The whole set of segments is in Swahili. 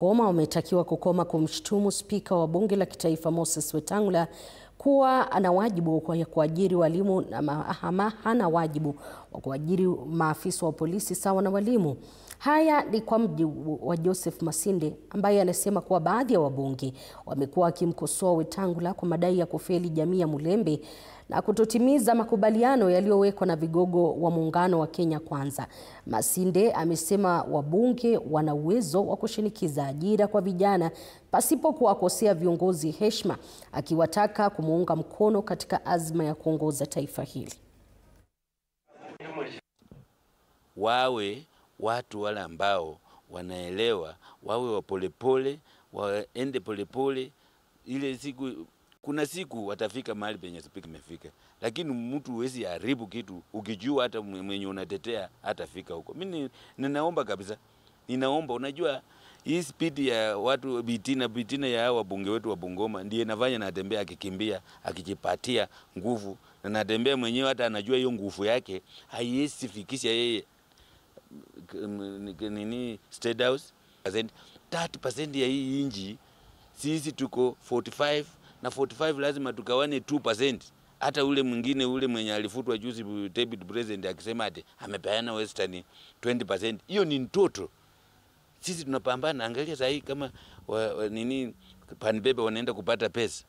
Goma wametakiwa kukoma kumshutumu spika wa bunge la kitaifa Moses Wetangula kuwa ana wajibu wa kuajiri walimu na hana wajibu wa kuajiri maafisa wa polisi sawa na walimu. Haya ni kwa mujibu wa Joseph Masinde ambaye anasema kuwa baadhi ya wabunge wamekuwa wakimkosoa Wetangula kwa madai ya kufeli jamii ya Mulembe na kutotimiza makubaliano yaliyowekwa na vigogo wa muungano wa Kenya Kwanza. Masinde amesema wabunge wana uwezo wa kushinikiza ajira kwa vijana pasipo kuwakosea viongozi heshima, akiwataka kumuunga mkono katika azma ya kuongoza taifa hili. Wawe watu wale ambao wanaelewa, wawe wa polepole, waende polepole. Ile siku, kuna siku watafika mahali penye spika imefika, lakini mtu huwezi haribu kitu ukijua hata mwenye unatetea hatafika huko. Mimi ninaomba kabisa, ninaomba, unajua hii speed ya watu bitina ya wabunge wetu wa Bungoma ndiye inafanya natembea akikimbia akijipatia nguvu, na natembea mwenyewe hata anajua hiyo nguvu yake haiwezi fikisha yeye State House. 30% ya hii inji sisi tuko 45 na 45 lazima tukawane 2%. Hata ule mwingine ule mwenye alifutwa juzi David President akisema ati amepeana Western 20%. Hiyo ni mtoto. Sisi tunapambana, angalia sasa hii kama Panbebe wanaenda kupata pesa.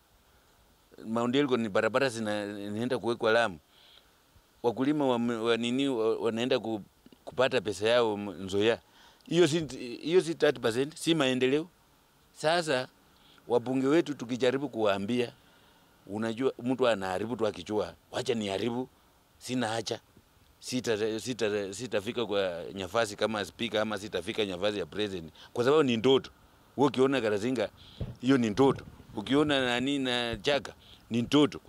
Mount Elgon ni barabara zinaenda kuwekwa lami. Wakulima wanaenda kupata pesa yao Nzoia. Hiyo si 30%, si maendeleo. Sasa wabunge wetu tukijaribu kuwaambia, unajua mtu anaharibu tu akichua, wacha niharibu, sina haja. Sitafika kwa nafasi kama speaker ama sitafika nafasi ya president kwa sababu ni ndoto. Wewe ukiona Karazinga hiyo ni ndoto. Ukiona nani na Jaga ni ndoto.